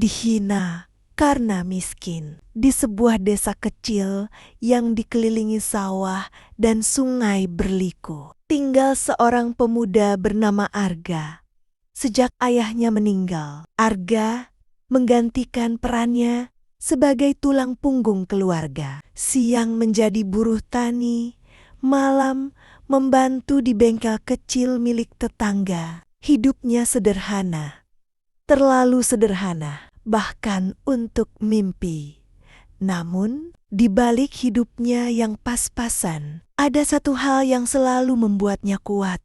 dihina karena miskin. Di sebuah desa kecil yang dikelilingi sawah dan sungai berliku, tinggal seorang pemuda bernama Arga. Sejak ayahnya meninggal, Arga menggantikan perannya sebagai tulang punggung keluarga. Siang menjadi buruh tani, malam membantu di bengkel kecil milik tetangga. Hidupnya sederhana, terlalu sederhana, bahkan untuk mimpi. Namun, di balik hidupnya yang pas-pasan, ada satu hal yang selalu membuatnya kuat.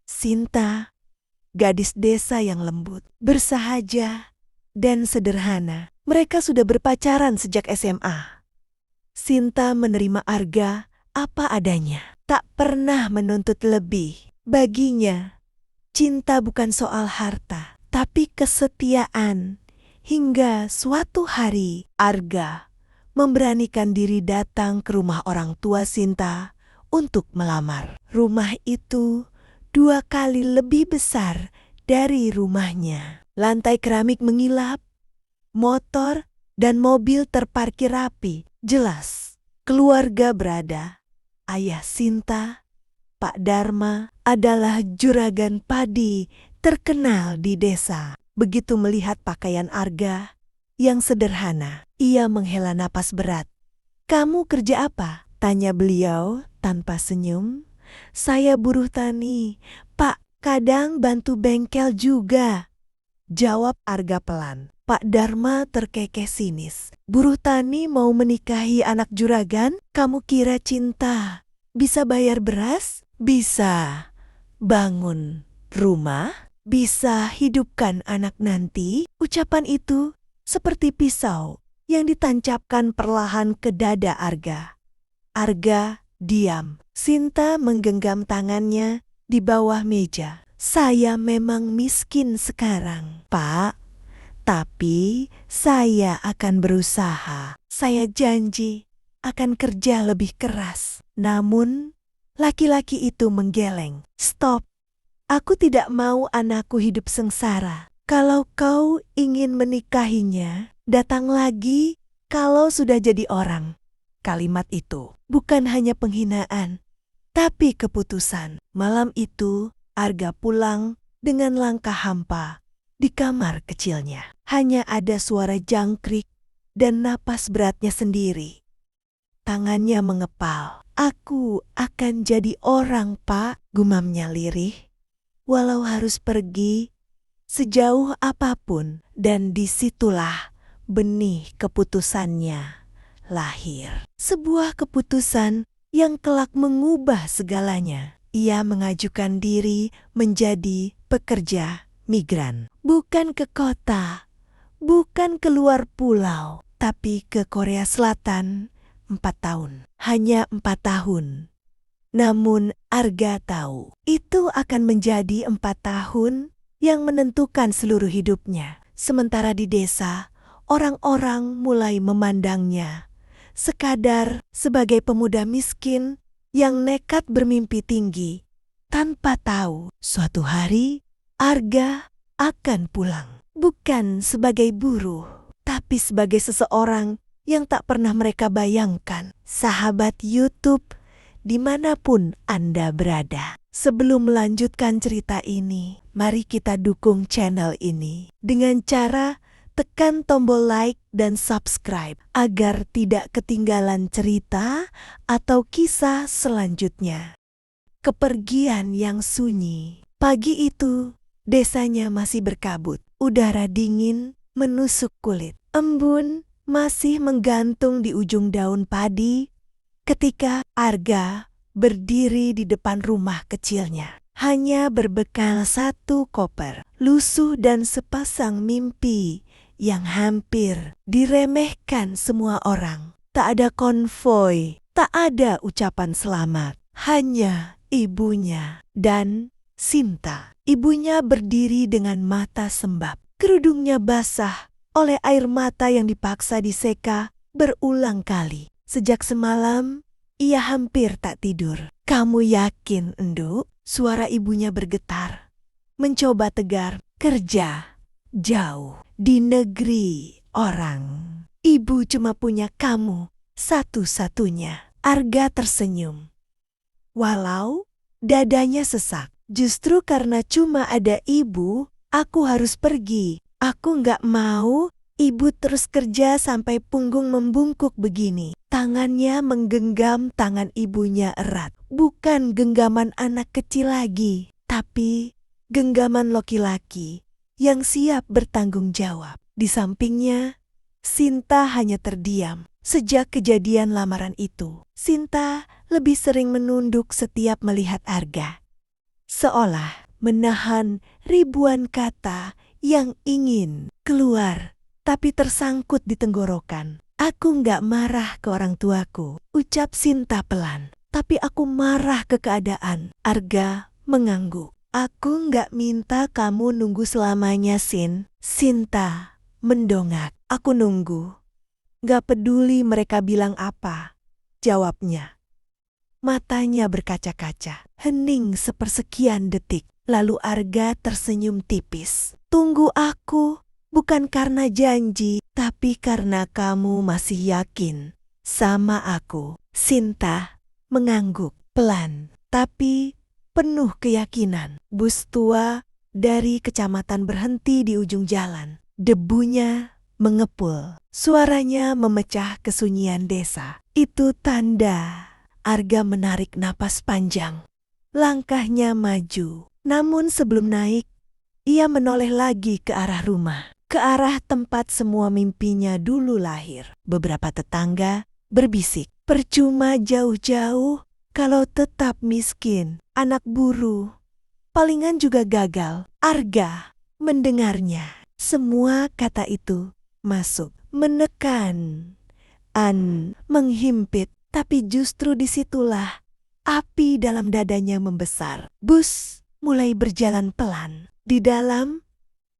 Sinta, gadis desa yang lembut, bersahaja, dan sederhana. Mereka sudah berpacaran sejak SMA. Sinta menerima Arga apa adanya, tak pernah menuntut lebih. Baginya, cinta bukan soal harta, tapi kesetiaan. Hingga suatu hari, Arga memberanikan diri datang ke rumah orang tua Sinta untuk melamar. Rumah itu 2 kali lebih besar dari rumahnya. Lantai keramik mengilap, motor dan mobil terparkir rapi. Jelas, keluarga berada. Ayah Sinta, Pak Dharma, adalah juragan padi terkenal di desa. Begitu melihat pakaian Arga yang sederhana, ia menghela napas berat. "Kamu kerja apa?" tanya beliau tanpa senyum. "Saya buruh tani, Pak. Kadang bantu bengkel juga," jawab Arga pelan. Pak Dharma terkekeh sinis. "Buruh tani mau menikahi anak juragan? Kamu kira cinta bisa bayar beras? Bisa bangun rumah? Bisa hidupkan anak nanti?" Ucapan itu seperti pisau yang ditancapkan perlahan ke dada Arga. Arga diam. Sinta menggenggam tangannya di bawah meja. "Saya memang miskin sekarang, Pak. Tapi saya akan berusaha. Saya janji akan kerja lebih keras." Namun, laki-laki itu menggeleng. "Stop. Aku tidak mau anakku hidup sengsara. Kalau kau ingin menikahinya, datang lagi kalau sudah jadi orang." Kalimat itu bukan hanya penghinaan, tapi keputusan. Malam itu, Arga pulang dengan langkah hampa. Di kamar kecilnya hanya ada suara jangkrik dan napas beratnya sendiri. Tangannya mengepal. "Aku akan jadi orang, Pak," gumamnya lirih. "Walau harus pergi sejauh apapun." Dan disitulah benih keputusannya lahir. Sebuah keputusan yang kelak mengubah segalanya. Ia mengajukan diri menjadi pekerja migran. Bukan ke kota, bukan keluar pulau, tapi ke Korea Selatan 4 tahun. Hanya 4 tahun. Namun Arga tahu, itu akan menjadi 4 tahun yang menentukan seluruh hidupnya. Sementara di desa, orang-orang mulai memandangnya sekadar sebagai pemuda miskin yang nekat bermimpi tinggi, tanpa tahu suatu hari Arga akan pulang. Bukan sebagai buruh, tapi sebagai seseorang yang tak pernah mereka bayangkan. Sahabat YouTube, dimanapun Anda berada. Sebelum melanjutkan cerita ini, mari kita dukung channel ini dengan cara tekan tombol like dan subscribe agar tidak ketinggalan cerita atau kisah selanjutnya. Kepergian yang sunyi. Pagi itu, desanya masih berkabut. Udara dingin menusuk kulit. Embun masih menggantung di ujung daun padi ketika Arga berdiri di depan rumah kecilnya. Hanya berbekal 1 koper, lusuh dan sepasang mimpi yang hampir diremehkan semua orang. Tak ada konvoi, tak ada ucapan selamat. Hanya ibunya dan Sinta. Ibunya berdiri dengan mata sembab. Kerudungnya basah oleh air mata yang dipaksa diseka berulang kali. Sejak semalam, ia hampir tak tidur. "Kamu yakin, Enduk?" Suara ibunya bergetar. Mencoba tegar. "Kerja jauh di negeri orang. Ibu cuma punya kamu satu-satunya. Arga tersenyum. Walau dadanya sesak. Justru karena cuma ada ibu, aku harus pergi. Aku nggak mau ibu terus kerja sampai punggung membungkuk begini. Tangannya menggenggam tangan ibunya erat. Bukan genggaman anak kecil lagi, tapi genggaman laki-laki yang siap bertanggung jawab. Di sampingnya, Sinta hanya terdiam. Sejak kejadian lamaran itu, Sinta lebih sering menunduk setiap melihat Arga. Seolah menahan ribuan kata yang ingin keluar, tapi tersangkut di tenggorokan. Aku nggak marah ke orang tuaku, ucap Sinta pelan. Tapi aku marah ke keadaan. Arga mengangguk. Aku nggak minta kamu nunggu selamanya, Sin. Sinta mendongak. Aku nunggu. Nggak peduli mereka bilang apa, jawabnya. Matanya berkaca-kaca, hening sepersekian detik. Lalu Arga tersenyum tipis. Tunggu aku, bukan karena janji, tapi karena kamu masih yakin sama aku. Sinta mengangguk pelan, tapi penuh keyakinan. Bus tua dari kecamatan berhenti di ujung jalan. Debunya mengepul. Suaranya memecah kesunyian desa. Itu tanda. Arga menarik napas panjang. Langkahnya maju. Namun sebelum naik, ia menoleh lagi ke arah rumah. Ke arah tempat semua mimpinya dulu lahir. Beberapa tetangga berbisik. Percuma jauh-jauh kalau tetap miskin. Anak buru. Palingan juga gagal. Arga mendengarnya. Semua kata itu masuk. Menekan. Menghimpit. Tapi justru disitulah api dalam dadanya membesar. Bus mulai berjalan pelan. Di dalam,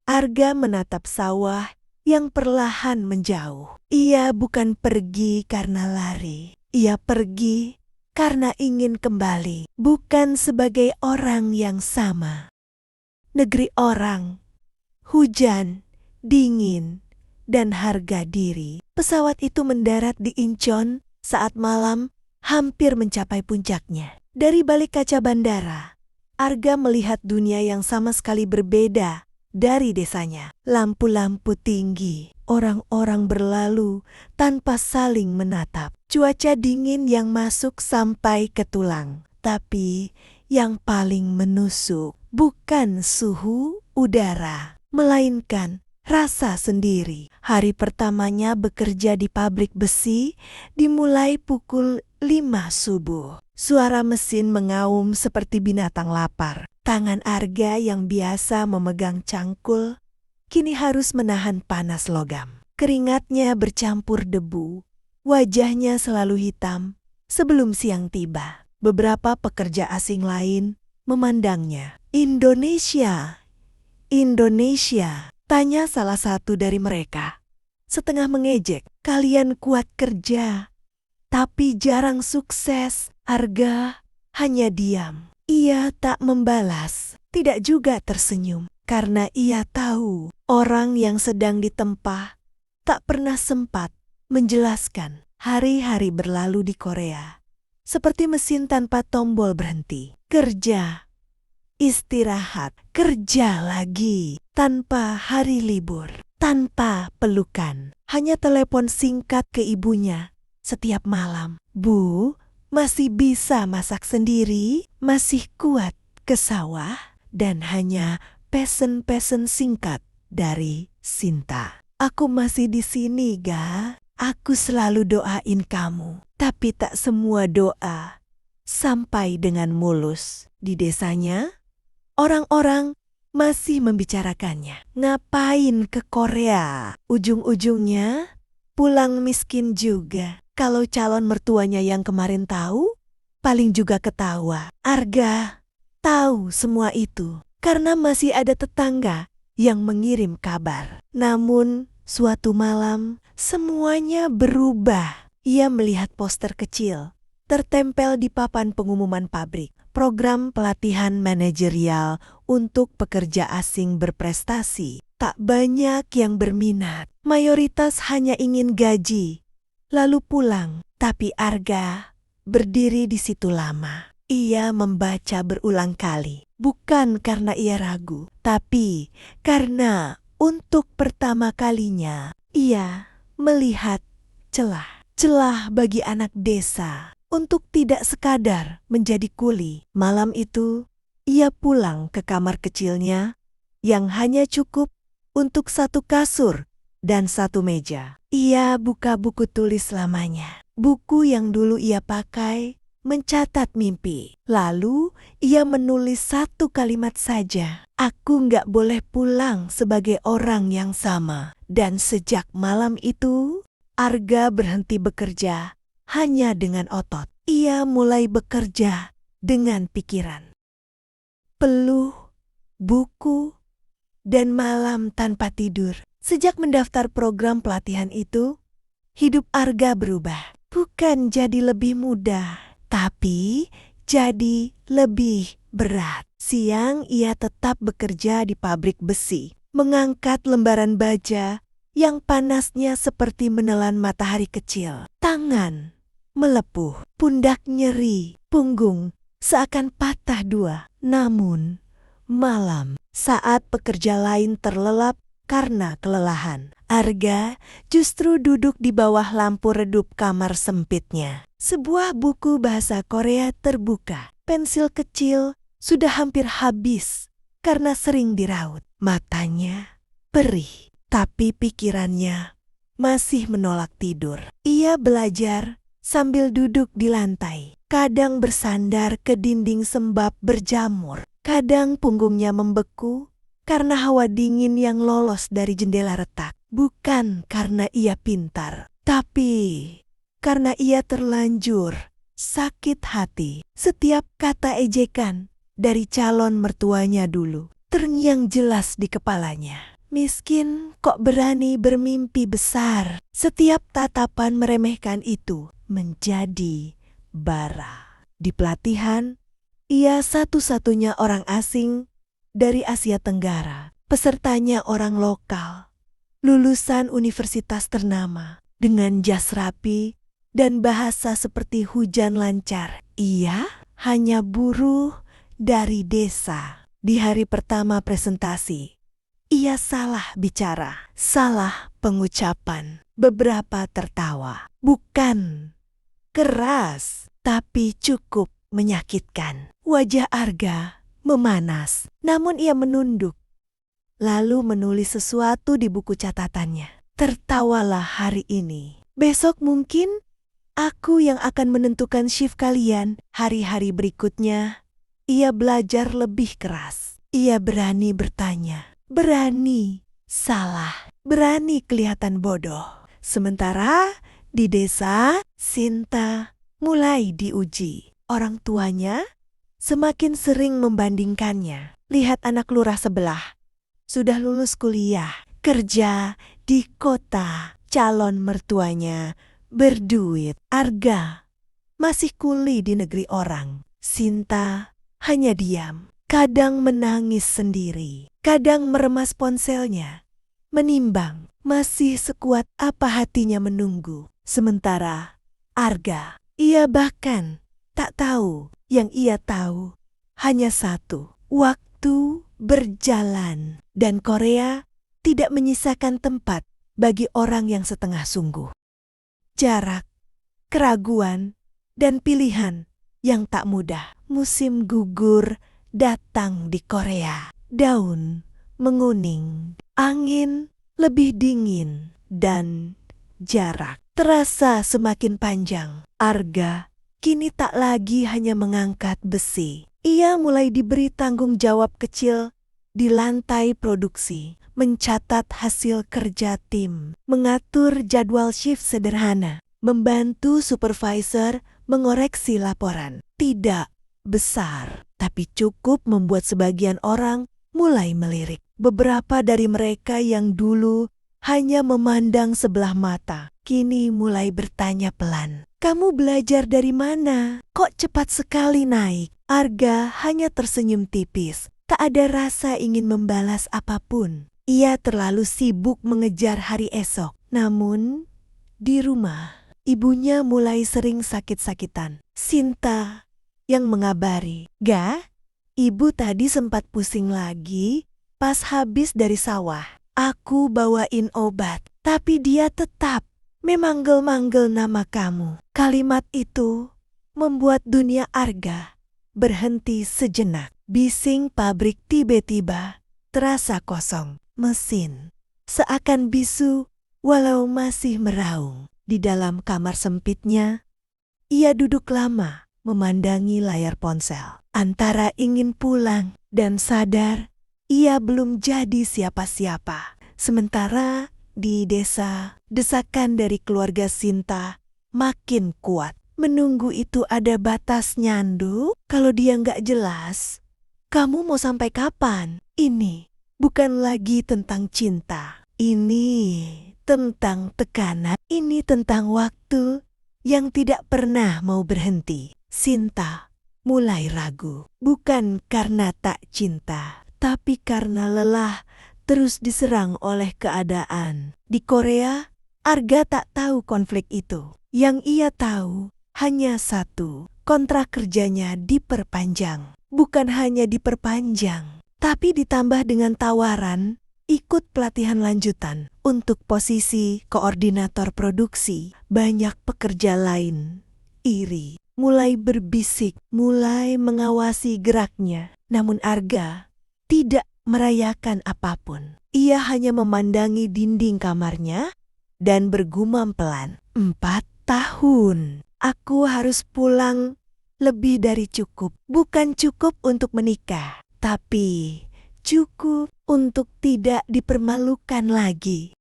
Arga menatap sawah yang perlahan menjauh. Ia bukan pergi karena lari. Ia pergi karena ingin kembali. Bukan sebagai orang yang sama. Negeri orang, hujan, dingin, dan harga diri. Pesawat itu mendarat di Incheon saat malam hampir mencapai puncaknya. Dari balik kaca bandara, Arga melihat dunia yang sama sekali berbeda dari desanya. Lampu-lampu tinggi, orang-orang berlalu tanpa saling menatap. Cuaca dingin yang masuk sampai ke tulang. Tapi yang paling menusuk bukan suhu udara, melainkan rasa sendiri. Hari pertamanya bekerja di pabrik besi dimulai pukul 5 subuh. Suara mesin mengaum seperti binatang lapar. Tangan Arga yang biasa memegang cangkul kini harus menahan panas logam. Keringatnya bercampur debu. Wajahnya selalu hitam sebelum siang tiba. Beberapa pekerja asing lain memandangnya. Indonesia, Indonesia. Tanya salah satu dari mereka. Setengah mengejek, kalian kuat kerja, tapi jarang sukses. Arga hanya diam. Ia tak membalas, tidak juga tersenyum. Karena ia tahu orang yang sedang ditempa tak pernah sempat menjelaskan. Hari-hari berlalu di Korea. Seperti mesin tanpa tombol berhenti. Kerja, istirahat, kerja lagi. Tanpa hari libur, tanpa pelukan, hanya telepon singkat ke ibunya setiap malam. Bu, masih bisa masak sendiri, masih kuat ke sawah, dan hanya pesen-pesen singkat dari Sinta. Aku masih di sini, Ga. Aku selalu doain kamu, tapi tak semua doa sampai dengan mulus. Di desanya, orang-orang masih membicarakannya. Ngapain ke Korea? Ujung-ujungnya pulang miskin juga. Kalau calon mertuanya yang kemarin tahu, paling juga ketawa. Arga tahu semua itu karena masih ada tetangga yang mengirim kabar. Namun suatu malam semuanya berubah. Ia melihat poster kecil tertempel di papan pengumuman pabrik. Program pelatihan manajerial untuk pekerja asing berprestasi. Tak banyak yang berminat. Mayoritas hanya ingin gaji, lalu pulang. Tapi Arga berdiri di situ lama. Ia membaca berulang kali. Bukan karena ia ragu, tapi karena untuk pertama kalinya ia melihat celah. Celah bagi anak desa untuk tidak sekadar menjadi kuli. Malam itu, ia pulang ke kamar kecilnya yang hanya cukup untuk satu kasur dan satu meja. Ia buka buku tulis lamanya. Buku yang dulu ia pakai mencatat mimpi. Lalu ia menulis satu kalimat saja. Aku nggak boleh pulang sebagai orang yang sama. Dan sejak malam itu, Arga berhenti bekerja hanya dengan otot. Ia mulai bekerja dengan pikiran. Peluh, buku, dan malam tanpa tidur. Sejak mendaftar program pelatihan itu, hidup Arga berubah. Bukan jadi lebih mudah, tapi jadi lebih berat. Siang ia tetap bekerja di pabrik besi, mengangkat lembaran baja yang panasnya seperti menelan matahari kecil. Tangan melepuh, pundak nyeri, punggung seakan patah dua. Namun, malam saat pekerja lain terlelap karena kelelahan, Arga justru duduk di bawah lampu redup kamar sempitnya. Sebuah buku bahasa Korea terbuka. Pensil kecil sudah hampir habis karena sering diraut. Matanya perih, tapi pikirannya masih menolak tidur. Ia belajar sambil duduk di lantai. Kadang bersandar ke dinding sembab berjamur. Kadang punggungnya membeku karena hawa dingin yang lolos dari jendela retak. Bukan karena ia pintar, tapi karena ia terlanjur sakit hati. Setiap kata ejekan dari calon mertuanya dulu terngiang jelas di kepalanya. Miskin kok berani bermimpi besar. Setiap tatapan meremehkan itu menjadi bara. Di pelatihan, ia satu-satunya orang asing dari Asia Tenggara. Pesertanya orang lokal, lulusan universitas ternama, dengan jas rapi dan bahasa seperti hujan lancar. Ia hanya buruh dari desa. Di hari pertama presentasi, ia salah bicara, salah pengucapan. Beberapa tertawa. Bukan keras, tapi cukup menyakitkan. Wajah Arga memanas, namun ia menunduk. Lalu menulis sesuatu di buku catatannya. Tertawalah hari ini. Besok mungkin aku yang akan menentukan shift kalian. Hari-hari berikutnya, ia belajar lebih keras. Ia berani bertanya, berani salah, berani kelihatan bodoh. Sementara di desa, Sinta mulai diuji. Orang tuanya semakin sering membandingkannya. Lihat anak lurah sebelah, sudah lulus kuliah, kerja di kota. Calon mertuanya berduit. Arga masih kuli di negeri orang. Sinta hanya diam, kadang menangis sendiri, kadang meremas ponselnya, menimbang masih sekuat apa hatinya menunggu. Sementara Arga, ia bahkan tak tahu. Yang ia tahu hanya satu, waktu berjalan dan Korea tidak menyisakan tempat bagi orang yang setengah sungguh. Jarak, keraguan, dan pilihan yang tak mudah. Musim gugur datang di Korea. Daun menguning, angin lebih dingin, dan jarak terasa semakin panjang. Arga kini tak lagi hanya mengangkat besi. Ia mulai diberi tanggung jawab kecil di lantai produksi, mencatat hasil kerja tim, mengatur jadwal shift sederhana, membantu supervisor mengoreksi laporan. Tidak besar, tapi cukup membuat sebagian orang mulai melirik. Beberapa dari mereka yang dulu hanya memandang sebelah mata, kini mulai bertanya pelan. Kamu belajar dari mana? Kok cepat sekali naik? Arga hanya tersenyum tipis. Tak ada rasa ingin membalas apapun. Ia terlalu sibuk mengejar hari esok. Namun, di rumah, ibunya mulai sering sakit-sakitan. Sinta yang mengabari, "Ga, ibu tadi sempat pusing lagi pas habis dari sawah. Aku bawain obat, tapi dia tetap memanggil-manggil nama kamu." Kalimat itu membuat dunia Arga berhenti sejenak. Bising pabrik tiba-tiba terasa kosong. Mesin seakan bisu walau masih meraung. Di dalam kamar sempitnya, ia duduk lama memandangi layar ponsel. Antara ingin pulang dan sadar ia belum jadi siapa-siapa. Sementara di desa, desakan dari keluarga Sinta makin kuat. Menunggu itu ada batasnya, Ndu. Kalau dia nggak jelas, kamu mau sampai kapan? Ini bukan lagi tentang cinta. Ini tentang tekanan. Ini tentang waktu yang tidak pernah mau berhenti. Sinta mulai ragu. Bukan karena tak cinta, tapi karena lelah terus diserang oleh keadaan. Di Korea, Arga tak tahu konflik itu. Yang ia tahu hanya satu, kontrak kerjanya diperpanjang. Bukan hanya diperpanjang, tapi ditambah dengan tawaran ikut pelatihan lanjutan untuk posisi koordinator produksi. Banyak pekerja lain iri, mulai berbisik, mulai mengawasi geraknya. Namun Arga tidak merayakan apapun. Ia hanya memandangi dinding kamarnya dan bergumam pelan, 4 tahun. Aku harus pulang lebih dari cukup. Bukan cukup untuk menikah, tapi cukup untuk tidak dipermalukan lagi.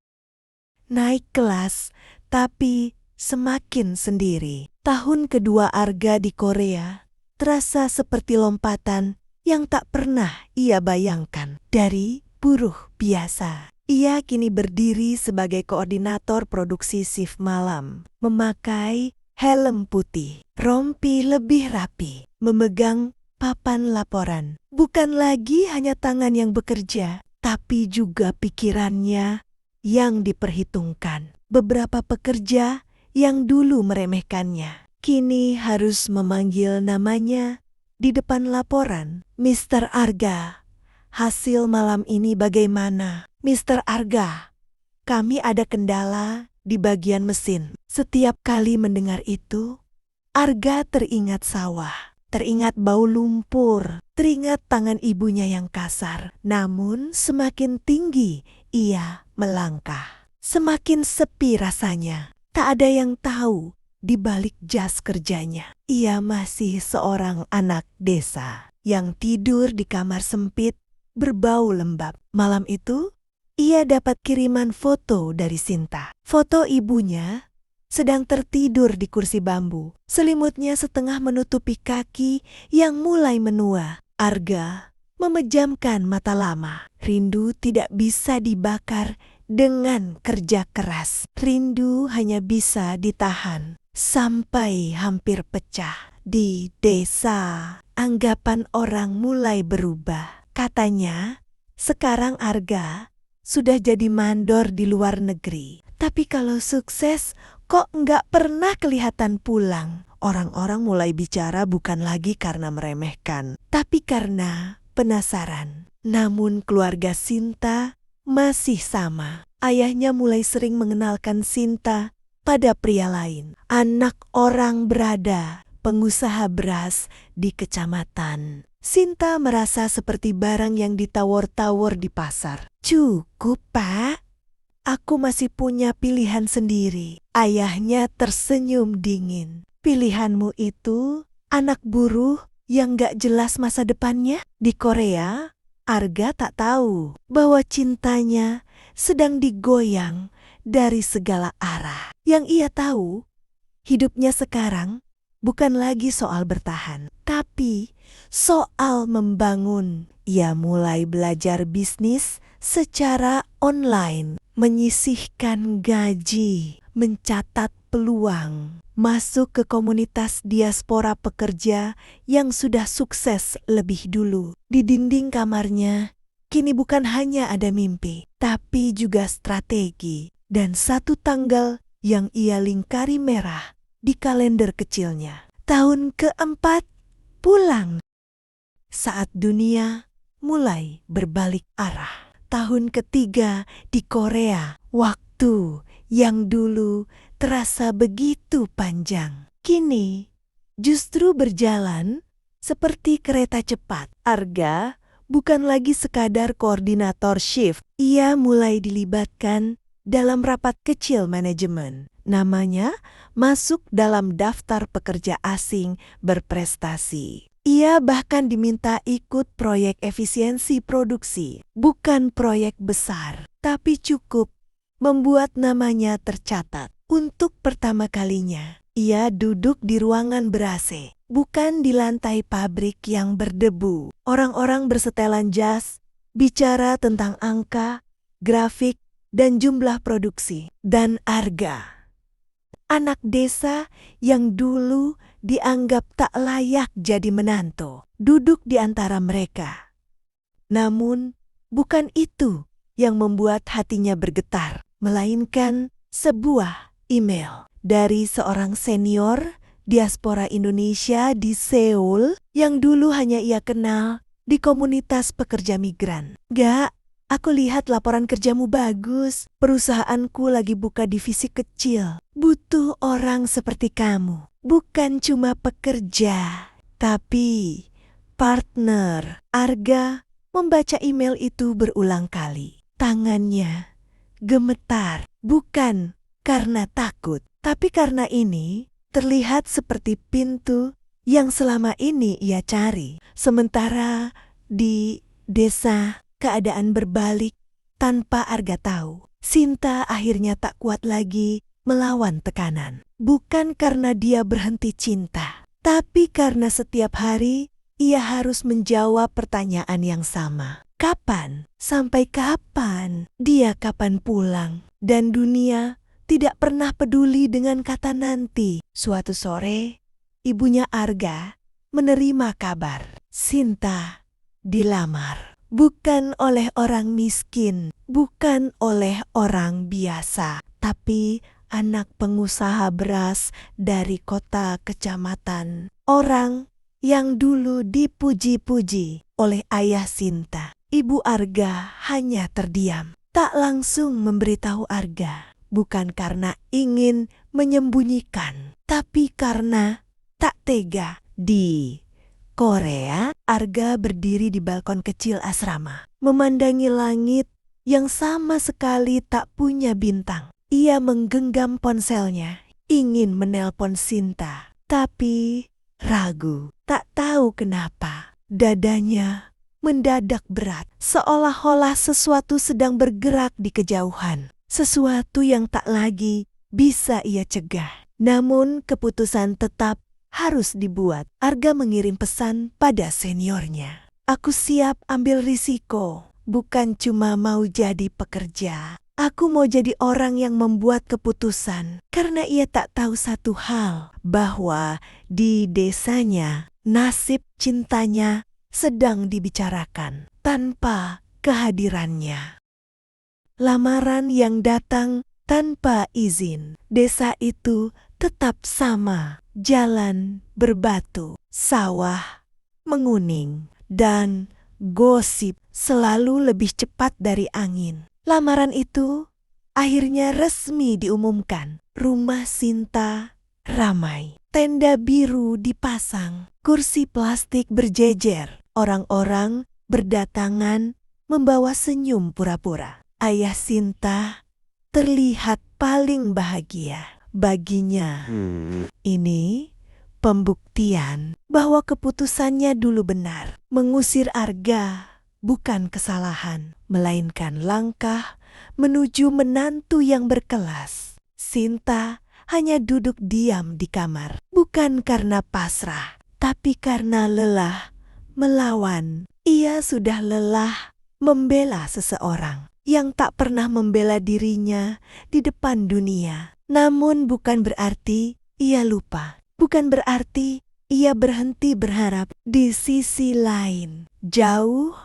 Naik kelas, tapi semakin sendiri. Tahun kedua Arga di Korea terasa seperti lompatan yang tak pernah ia bayangkan. Dari buruh biasa, ia kini berdiri sebagai koordinator produksi shift malam, memakai helm putih, rompi lebih rapi, memegang papan laporan. Bukan lagi hanya tangan yang bekerja, tapi juga pikirannya yang diperhitungkan. Beberapa pekerja yang dulu meremehkannya, kini harus memanggil namanya di depan laporan. "Mr. Arga, hasil malam ini bagaimana?" "Mr. Arga, kami ada kendala di bagian mesin." Setiap kali mendengar itu, Arga teringat sawah, teringat bau lumpur, teringat tangan ibunya yang kasar. Namun semakin tinggi ia melangkah, semakin sepi rasanya. Tak ada yang tahu di balik jas kerjanya. Ia masih seorang anak desa yang tidur di kamar sempit berbau lembab. Malam itu, ia dapat kiriman foto dari Sinta. Foto ibunya sedang tertidur di kursi bambu. Selimutnya setengah menutupi kaki yang mulai menua. Arga memejamkan mata lama. Rindu tidak bisa dibakar dengan kerja keras. Rindu hanya bisa ditahan sampai hampir pecah. Di desa, anggapan orang mulai berubah. Katanya, sekarang Arga sudah jadi mandor di luar negeri. Tapi kalau sukses, kok nggak pernah kelihatan pulang? Orang-orang mulai bicara bukan lagi karena meremehkan, tapi karena penasaran. Namun keluarga Sinta masih sama. Ayahnya mulai sering mengenalkan Sinta pada pria lain. Anak orang berada, pengusaha beras di kecamatan. Sinta merasa seperti barang yang ditawar-tawar di pasar. "Cukup, Pak. Aku masih punya pilihan sendiri." Ayahnya tersenyum dingin. "Pilihanmu itu anak buruh yang gak jelas masa depannya?" Di Korea, Arga tak tahu bahwa cintanya sedang digoyang dari segala arah. Yang ia tahu, hidupnya sekarang bukan lagi soal bertahan, tapi soal membangun. Ia mulai belajar bisnis secara online, menyisihkan gaji, mencatat peluang masuk ke komunitas diaspora pekerja yang sudah sukses lebih dulu. Di dinding kamarnya, kini bukan hanya ada mimpi, tapi juga strategi dan satu tanggal yang ia lingkari merah di kalender kecilnya. Tahun keempat, pulang. Saat dunia mulai berbalik arah. Tahun ketiga di Korea, waktu yang dulu terasa begitu panjang, kini justru berjalan seperti kereta cepat. Arga bukan lagi sekadar koordinator shift. Ia mulai dilibatkan dalam rapat kecil manajemen. Namanya masuk dalam daftar pekerja asing berprestasi. Ia bahkan diminta ikut proyek efisiensi produksi. Bukan proyek besar, tapi cukup membuat namanya tercatat. Untuk pertama kalinya, ia duduk di ruangan ber-AC, bukan di lantai pabrik yang berdebu. Orang-orang bersetelan jas, bicara tentang angka, grafik, dan jumlah produksi. Dan Arga, anak desa yang dulu dianggap tak layak jadi menantu, duduk di antara mereka. Namun, bukan itu yang membuat hatinya bergetar, melainkan sebuah email dari seorang senior diaspora Indonesia di Seoul yang dulu hanya ia kenal di komunitas pekerja migran. "Gak, aku lihat laporan kerjamu bagus. Perusahaanku lagi buka divisi kecil. Butuh orang seperti kamu. Bukan cuma pekerja, tapi partner." Arga membaca email itu berulang kali. Tangannya gemetar, bukan karena takut, tapi karena ini terlihat seperti pintu yang selama ini ia cari. Sementara di desa keadaan berbalik tanpa Arga tahu. Sinta akhirnya tak kuat lagi melawan tekanan. Bukan karena dia berhenti cinta, tapi karena setiap hari ia harus menjawab pertanyaan yang sama. Kapan? Sampai kapan? Dia kapan pulang? Dan dunia tidak pernah peduli dengan kata nanti. Suatu sore, ibunya Arga menerima kabar. Sinta dilamar. Bukan oleh orang miskin, bukan oleh orang biasa, tapi anak pengusaha beras dari kota kecamatan. Orang yang dulu dipuji-puji oleh ayah Sinta. Ibu Arga hanya terdiam, tak langsung memberitahu Arga. Bukan karena ingin menyembunyikan, tapi karena tak tega. Di Korea, Arga berdiri di balkon kecil asrama, memandangi langit yang sama sekali tak punya bintang. Ia menggenggam ponselnya, ingin menelpon Sinta, tapi ragu. Tak tahu kenapa, dadanya mendadak berat, seolah-olah sesuatu sedang bergerak di kejauhan. Sesuatu yang tak lagi bisa ia cegah. Namun keputusan tetap harus dibuat. Arga mengirim pesan pada seniornya. "Aku siap ambil risiko, bukan cuma mau jadi pekerja. Aku mau jadi orang yang membuat keputusan." Karena ia tak tahu satu hal, bahwa di desanya nasib cintanya sedang dibicarakan tanpa kehadirannya. Lamaran yang datang tanpa izin. Desa itu tetap sama. Jalan berbatu, sawah menguning, dan gosip selalu lebih cepat dari angin. Lamaran itu akhirnya resmi diumumkan. Rumah Sinta ramai. Tenda biru dipasang, kursi plastik berjejer. Orang-orang berdatangan membawa senyum pura-pura. Ayah Sinta terlihat paling bahagia. Baginya, ini pembuktian bahwa keputusannya dulu benar. Mengusir Arga bukan kesalahan, melainkan langkah menuju menantu yang berkelas. Sinta hanya duduk diam di kamar, bukan karena pasrah, tapi karena lelah melawan. Ia sudah lelah membela seseorang yang tak pernah membela dirinya di depan dunia. Namun bukan berarti ia lupa. Bukan berarti ia berhenti berharap. Di sisi lain, jauh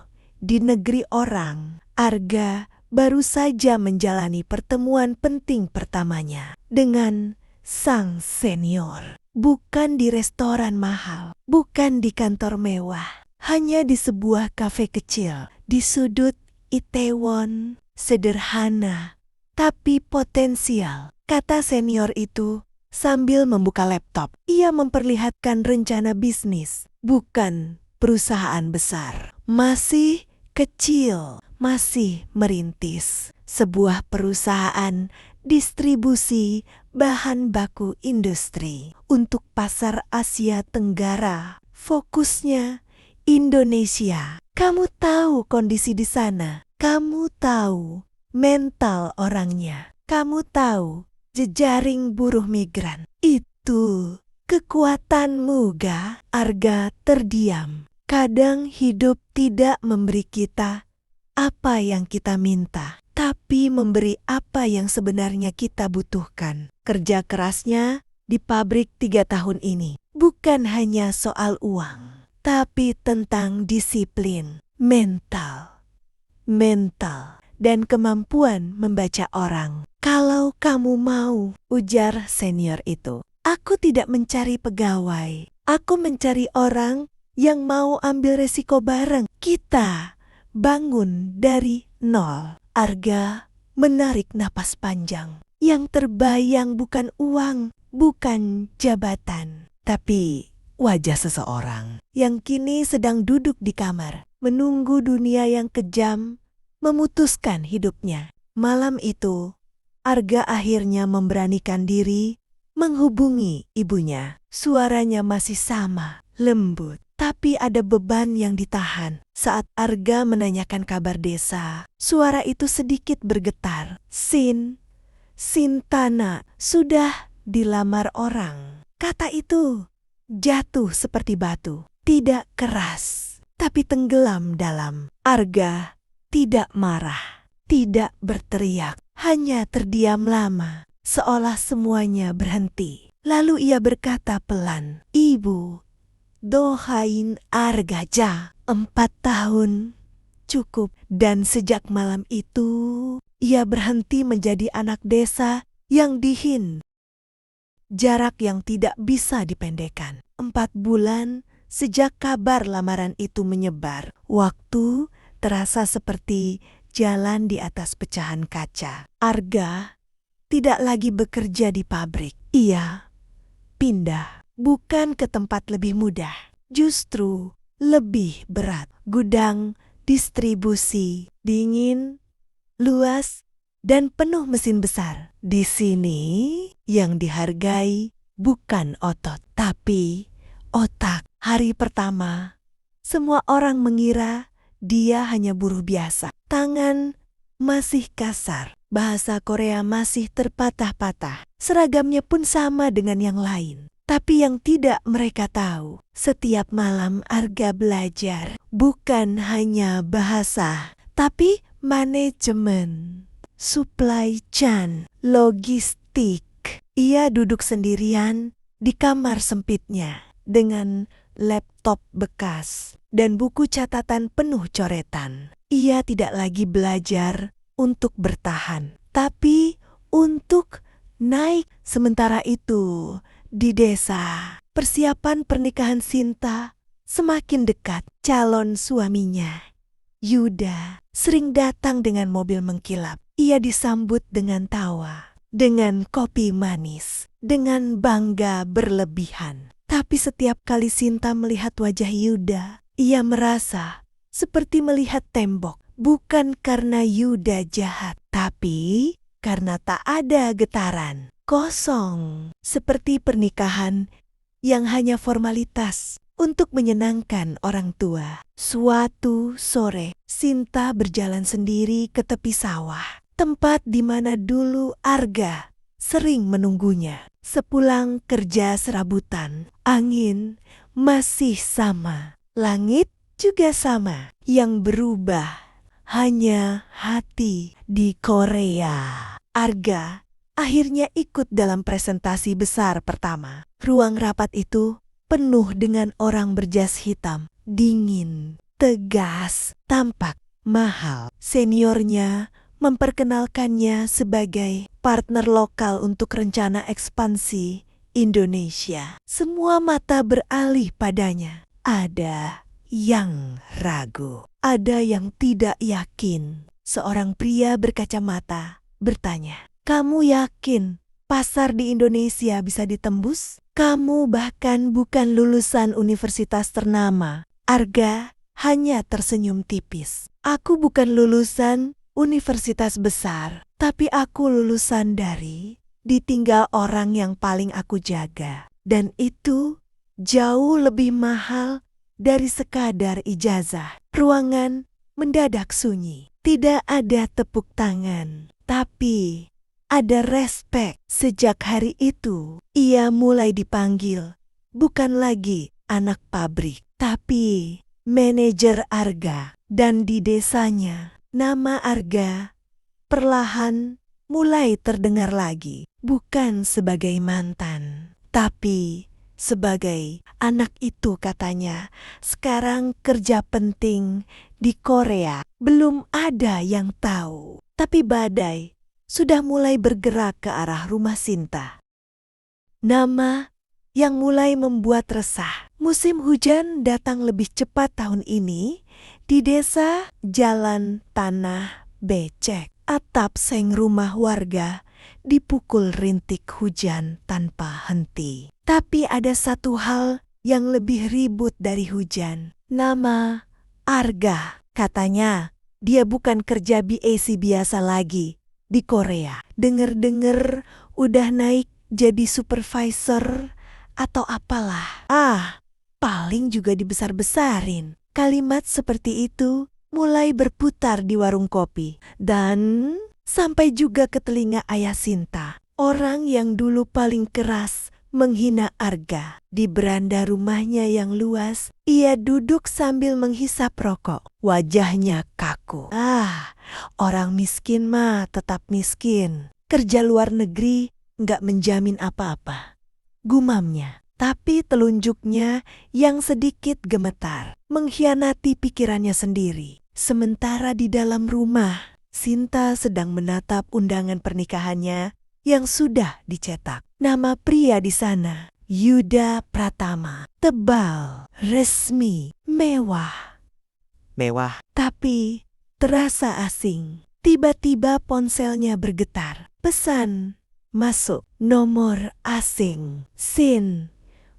di negeri orang, Arga baru saja menjalani pertemuan penting pertamanya dengan sang senior. Bukan di restoran mahal, bukan di kantor mewah, hanya di sebuah kafe kecil di sudut Itaewon. Sederhana, tapi potensial, kata senior itu sambil membuka laptop. Ia memperlihatkan rencana bisnis, bukan perusahaan besar. Masih kecil, masih merintis. Sebuah perusahaan distribusi bahan baku industri untuk pasar Asia Tenggara. Fokusnya Indonesia. Kamu tahu kondisi di sana. Kamu tahu mental orangnya. Kamu tahu jejaring buruh migran. Itu kekuatanmu, ga? Arga terdiam. Kadang hidup tidak memberi kita apa yang kita minta, tapi memberi apa yang sebenarnya kita butuhkan. Kerja kerasnya di pabrik 3 tahun ini bukan hanya soal uang, tapi tentang disiplin, mental, dan kemampuan membaca orang. Kalau kamu mau, ujar senior itu, aku tidak mencari pegawai. Aku mencari orang yang mau ambil resiko bareng. Kita bangun dari nol. Arga menarik napas panjang. Yang terbayang bukan uang, bukan jabatan, tapi wajah seseorang yang kini sedang duduk di kamar, menunggu dunia yang kejam memutuskan hidupnya. Malam itu, Arga akhirnya memberanikan diri menghubungi ibunya. Suaranya masih sama, lembut, tapi ada beban yang ditahan. Saat Arga menanyakan kabar desa, suara itu sedikit bergetar. Sintana sudah dilamar orang. Kata itu jatuh seperti batu, tidak keras, tapi tenggelam dalam. Arga tidak marah, tidak berteriak, hanya terdiam lama, seolah semuanya berhenti. Lalu ia berkata pelan, "Ibu, doain Arga ja, 4 tahun cukup." Dan sejak malam itu, ia berhenti menjadi anak desa yang dihin. Jarak yang tidak bisa dipendekkan. 4 bulan sejak kabar lamaran itu menyebar. Waktu terasa seperti jalan di atas pecahan kaca. Arga tidak lagi bekerja di pabrik. Ia pindah, bukan ke tempat lebih mudah, justru lebih berat. Gudang distribusi, dingin, luas, dan penuh mesin besar. Di sini yang dihargai bukan otot, tapi otak. Hari pertama, semua orang mengira dia hanya buruh biasa. Tangan masih kasar, bahasa Korea masih terpatah-patah. Seragamnya pun sama dengan yang lain. Tapi yang tidak mereka tahu, setiap malam Arga belajar bukan hanya bahasa, tapi manajemen, supply chain, logistik. Ia duduk sendirian di kamar sempitnya dengan laptop bekas dan buku catatan penuh coretan. Ia tidak lagi belajar untuk bertahan, tapi untuk naik. Sementara itu, di desa, persiapan pernikahan Sinta semakin dekat. Calon suaminya, Yuda, sering datang dengan mobil mengkilap. Ia disambut dengan tawa, dengan kopi manis, dengan bangga berlebihan. Tapi setiap kali Sinta melihat wajah Yuda, ia merasa seperti melihat tembok. Bukan karena Yuda jahat, tapi karena tak ada getaran. Kosong, seperti pernikahan yang hanya formalitas untuk menyenangkan orang tua. Suatu sore, Sinta berjalan sendiri ke tepi sawah, tempat di mana dulu Arga sering menunggunya. Sepulang kerja serabutan, angin masih sama, langit juga sama. Yang berubah hanya hati. Di Korea, Arga akhirnya ikut dalam presentasi besar pertama. Ruang rapat itu penuh dengan orang berjas hitam, dingin, tegas, tampak mahal. Seniornya memperkenalkannya sebagai partner lokal untuk rencana ekspansi Indonesia. Semua mata beralih padanya. Ada yang ragu, ada yang tidak yakin. Seorang pria berkacamata bertanya, "Kamu yakin pasar di Indonesia bisa ditembus? Kamu bahkan bukan lulusan universitas ternama." Arga hanya tersenyum tipis. "Aku bukan lulusan universitas besar, tapi aku lulusan dari ditinggal orang yang paling aku jaga. Dan itu jauh lebih mahal dari sekadar ijazah." Ruangan mendadak sunyi. Tidak ada tepuk tangan, tapi ada respek. Sejak hari itu, ia mulai dipanggil bukan lagi anak pabrik, tapi manajer Arga. Dan di desanya, nama Arga perlahan mulai terdengar lagi. Bukan sebagai mantan, tapi sebagai anak itu, katanya. Sekarang kerja penting di Korea. Belum ada yang tahu, tapi badai sudah mulai bergerak ke arah rumah Sinta. Nama yang mulai membuat resah. Musim hujan datang lebih cepat tahun ini. Di desa, jalan tanah becek. Atap seng rumah warga dipukul rintik hujan tanpa henti. Tapi ada satu hal yang lebih ribut dari hujan. Nama Arga. Katanya dia bukan kerja BAC biasa lagi di Korea. Dengar-dengar udah naik jadi supervisor atau apalah. Paling juga dibesar-besarin. Kalimat seperti itu mulai berputar di warung kopi. Dan sampai juga ke telinga ayah Sinta. Orang yang dulu paling keras menghina Arga. Di beranda rumahnya yang luas, ia duduk sambil menghisap rokok. Wajahnya kaku. Orang miskin mah tetap miskin. Kerja luar negeri nggak menjamin apa-apa, gumamnya. Tapi telunjuknya yang sedikit gemetar, mengkhianati pikirannya sendiri. Sementara di dalam rumah, Sinta sedang menatap undangan pernikahannya yang sudah dicetak. Nama pria di sana, Yuda Pratama. Tebal, resmi, mewah. Tapi terasa asing. Tiba-tiba ponselnya bergetar. Pesan masuk. Nomor asing. Sin.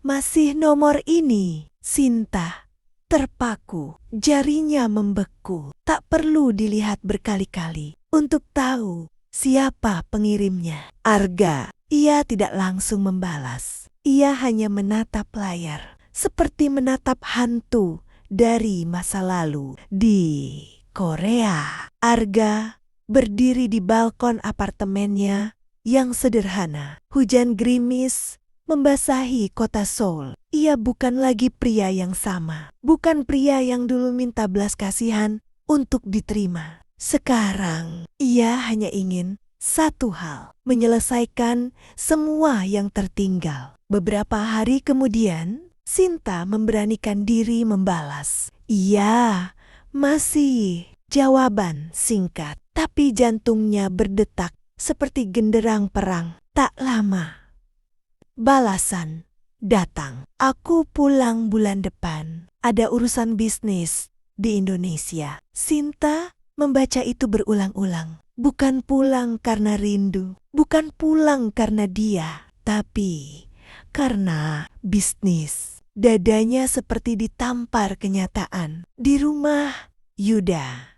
Masih nomor ini. Sinta terpaku. Jarinya membeku. Tak perlu dilihat berkali-kali untuk tahu siapa pengirimnya. Arga. Ia tidak langsung membalas. Ia hanya menatap layar, seperti menatap hantu dari masa lalu. Di Korea, Arga berdiri di balkon apartemennya yang sederhana. Hujan gerimis membasahi kota Seoul. Ia bukan lagi pria yang sama. Bukan pria yang dulu minta belas kasihan untuk diterima. Sekarang, ia hanya ingin satu hal, menyelesaikan semua yang tertinggal. Beberapa hari kemudian, Sinta memberanikan diri membalas. Iya, masih. Jawaban singkat, tapi jantungnya berdetak seperti genderang perang. Tak lama, balasan datang. "Aku pulang bulan depan. Ada urusan bisnis di Indonesia." Sinta membaca itu berulang-ulang. Bukan pulang karena rindu, bukan pulang karena dia, tapi karena bisnis. Dadanya seperti ditampar kenyataan. Di rumah Yuda,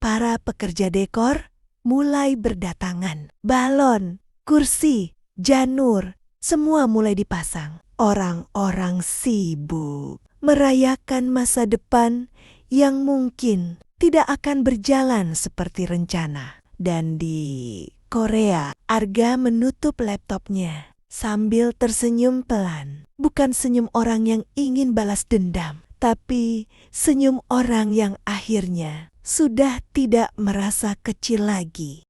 para pekerja dekor mulai berdatangan. Balon, kursi, janur, semua mulai dipasang. Orang-orang sibuk merayakan masa depan yang mungkin tidak akan berjalan seperti rencana. Dan di Korea, Arga menutup laptopnya sambil tersenyum pelan. Bukan senyum orang yang ingin balas dendam, tapi senyum orang yang akhirnya sudah tidak merasa kecil lagi.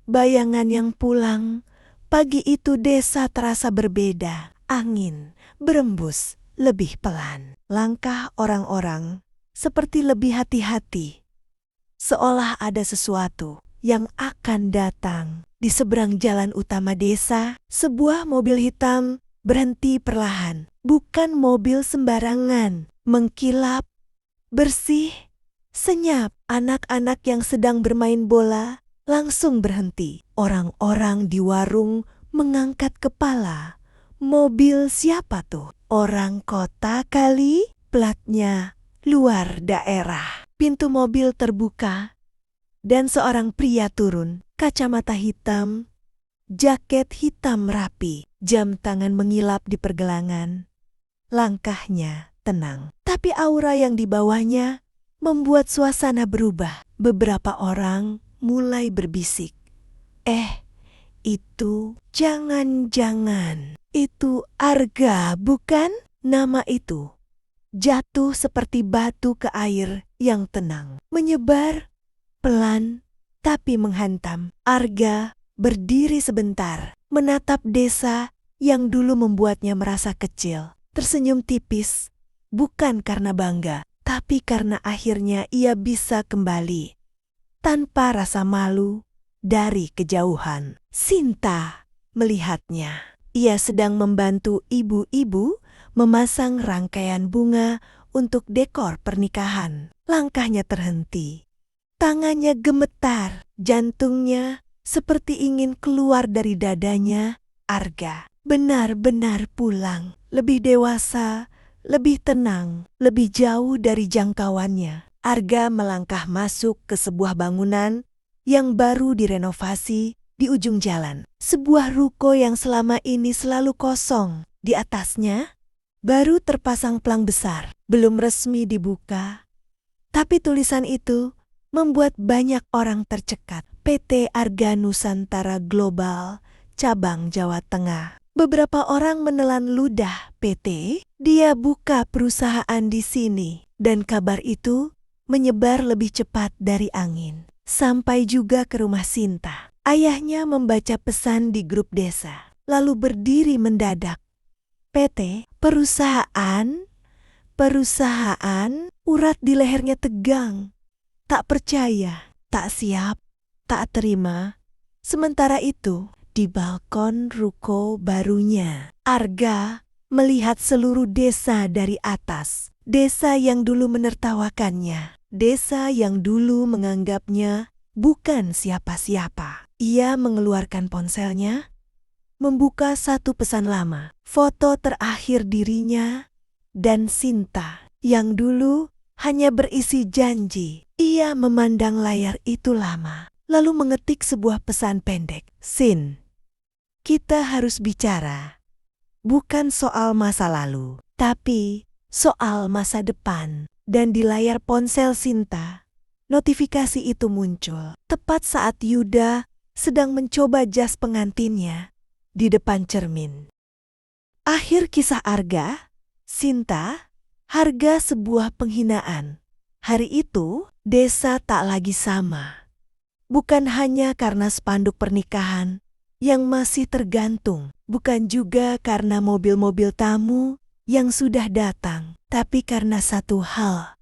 bayangan yang pulang. Pagi itu desa terasa berbeda. Angin berembus lebih pelan. Langkah orang-orang seperti lebih hati-hati. Seolah ada sesuatu yang akan datang. Di seberang jalan utama desa, sebuah mobil hitam berhenti perlahan. Bukan mobil sembarangan, mengkilap, bersih, senyap. Anak-anak yang sedang bermain bola langsung berhenti. Orang-orang di warung mengangkat kepala. Mobil siapa tuh? Orang kota kali? Platnya luar daerah. Pintu mobil terbuka dan seorang pria turun. Kacamata hitam, jaket hitam rapi, jam tangan mengilap di pergelangan. Langkahnya tenang, tapi aura yang dibawanya membuat suasana berubah. Beberapa orang mulai berbisik. Itu jangan-jangan itu Arga, bukan? Nama itu jatuh seperti batu ke air yang tenang, menyebar pelan tapi menghantam. Arga berdiri sebentar, menatap desa yang dulu membuatnya merasa kecil. Tersenyum tipis, bukan karena bangga, tapi karena akhirnya ia bisa kembali tanpa rasa malu dari kejauhan. Sinta melihatnya. Ia sedang membantu ibu-ibu memasang rangkaian bunga untuk dekor pernikahan. Langkahnya terhenti. Tangannya gemetar, jantungnya seperti ingin keluar dari dadanya. Arga benar-benar pulang, lebih dewasa, lebih tenang, lebih jauh dari jangkauannya. Arga melangkah masuk ke sebuah bangunan yang baru direnovasi di ujung jalan. Sebuah ruko yang selama ini selalu kosong. Di atasnya baru terpasang pelang besar, belum resmi dibuka. Tapi tulisan itu membuat banyak orang tercekat. PT Arga Nusantara Global, cabang Jawa Tengah. Beberapa orang menelan ludah PT. Dia buka perusahaan di sini. Dan kabar itu menyebar lebih cepat dari angin. Sampai juga ke rumah Sinta. Ayahnya membaca pesan di grup desa, lalu berdiri mendadak. PT, perusahaan, urat di lehernya tegang. Tak percaya, tak siap, tak terima. Sementara itu, di balkon ruko barunya, Arga melihat seluruh desa dari atas. Desa yang dulu menertawakannya, desa yang dulu menganggapnya bukan siapa-siapa. Ia mengeluarkan ponselnya, membuka satu pesan lama, foto terakhir dirinya dan Sinta yang dulu hanya berisi janji. Ia memandang layar itu lama, lalu mengetik sebuah pesan pendek. Sin, kita harus bicara, bukan soal masa lalu, tapi soal masa depan. Dan di layar ponsel Sinta, notifikasi itu muncul tepat saat Yuda sedang mencoba jas pengantinnya di depan cermin. Akhir kisah Arga, Sinta, harga sebuah penghinaan. Hari itu, desa tak lagi sama. Bukan hanya karena spanduk pernikahan yang masih tergantung, bukan juga karena mobil-mobil tamu yang sudah datang, tapi karena satu hal.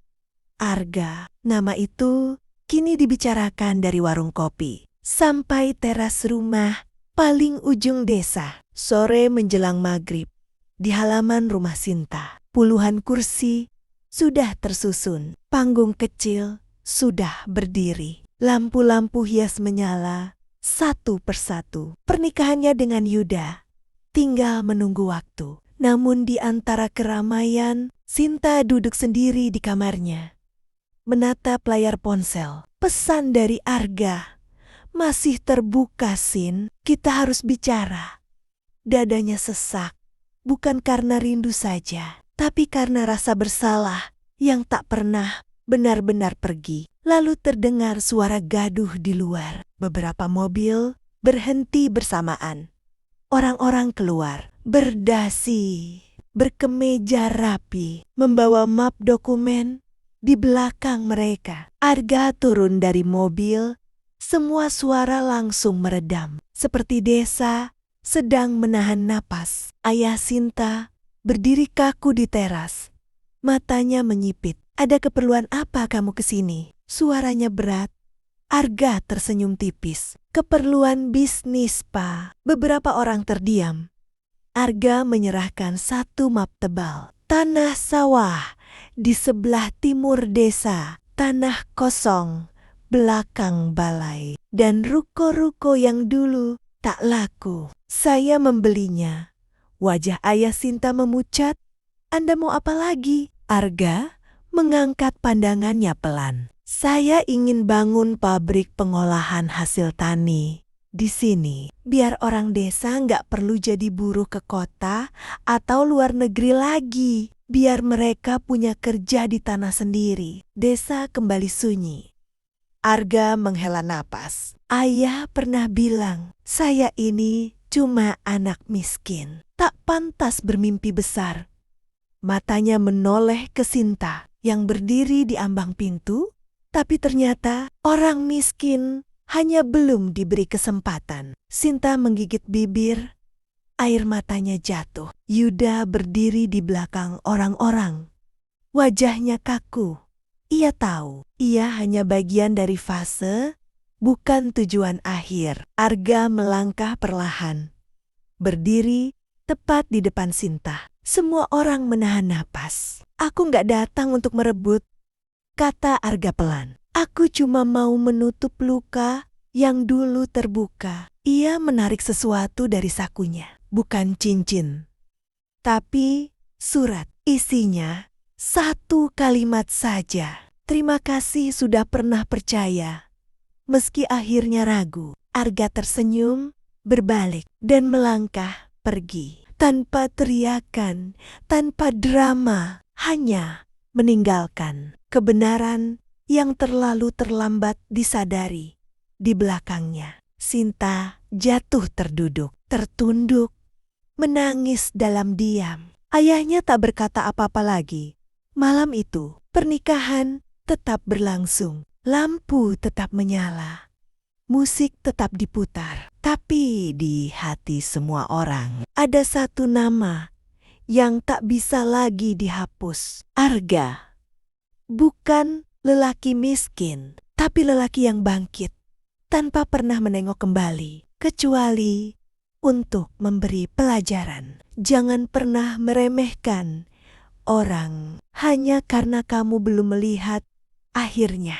Arga, nama itu kini dibicarakan dari warung kopi sampai teras rumah paling ujung desa. Sore menjelang maghrib, di halaman rumah Sinta, puluhan kursi sudah tersusun. Panggung kecil sudah berdiri. Lampu-lampu hias menyala satu persatu. Pernikahannya dengan Yuda tinggal menunggu waktu. Namun di antara keramaian, Sinta duduk sendiri di kamarnya, menatap layar ponsel. Pesan dari Arga masih terbuka, Sin. Kita harus bicara. Dadanya sesak, bukan karena rindu saja, tapi karena rasa bersalah yang tak pernah benar-benar pergi. Lalu terdengar suara gaduh di luar. Beberapa mobil berhenti bersamaan. Orang-orang keluar, berdasi, berkemeja rapi, membawa map dokumen. Di belakang mereka, Arga turun dari mobil Semua suara langsung meredam, seperti desa sedang menahan napas. Ayah Sinta berdiri kaku di teras. Matanya menyipit. "Ada keperluan apa kamu kesini?" Suaranya berat. Arga tersenyum tipis. "Keperluan bisnis, Pak." Beberapa orang terdiam. Arga menyerahkan satu map tebal. Tanah sawah di sebelah timur desa, tanah kosong belakang balai, dan ruko-ruko yang dulu tak laku. Saya membelinya. Wajah ayah Sinta memucat. "Anda mau apa lagi?" Arga mengangkat pandangannya pelan. "Saya ingin bangun pabrik pengolahan hasil tani di sini, biar orang desa nggak perlu jadi buruh ke kota atau luar negeri lagi. Biar mereka punya kerja di tanah sendiri." Desa kembali sunyi. Arga menghela napas. "Ayah pernah bilang, saya ini cuma anak miskin. Tak pantas bermimpi besar." Matanya menoleh ke Sinta yang berdiri di ambang pintu, tapi ternyata orang miskin hanya belum diberi kesempatan. Sinta menggigit bibir, air matanya jatuh. Yuda berdiri di belakang orang-orang. Wajahnya kaku. Ia tahu, ia hanya bagian dari fase, bukan tujuan akhir. Arga melangkah perlahan, berdiri tepat di depan Sinta. Semua orang menahan napas. "Aku nggak datang untuk merebut," kata Arga pelan. "Aku cuma mau menutup luka yang dulu terbuka." Ia menarik sesuatu dari sakunya. Bukan cincin, tapi surat. Isinya satu kalimat saja. "Terima kasih sudah pernah percaya." Meski akhirnya ragu, Arga tersenyum, berbalik, dan melangkah pergi. Tanpa teriakan, tanpa drama, hanya meninggalkan kebenaran yang terlalu terlambat disadari di belakangnya. Sinta jatuh terduduk, tertunduk, menangis dalam diam. Ayahnya tak berkata apa-apa lagi. Malam itu, pernikahan tetap berlangsung. Lampu tetap menyala. Musik tetap diputar. Tapi di hati semua orang, ada satu nama yang tak bisa lagi dihapus. Arga. Bukan lelaki miskin, tapi lelaki yang bangkit. Tanpa pernah menengok kembali, kecuali untuk memberi pelajaran. Jangan pernah meremehkan orang hanya karena kamu belum melihat akhirnya.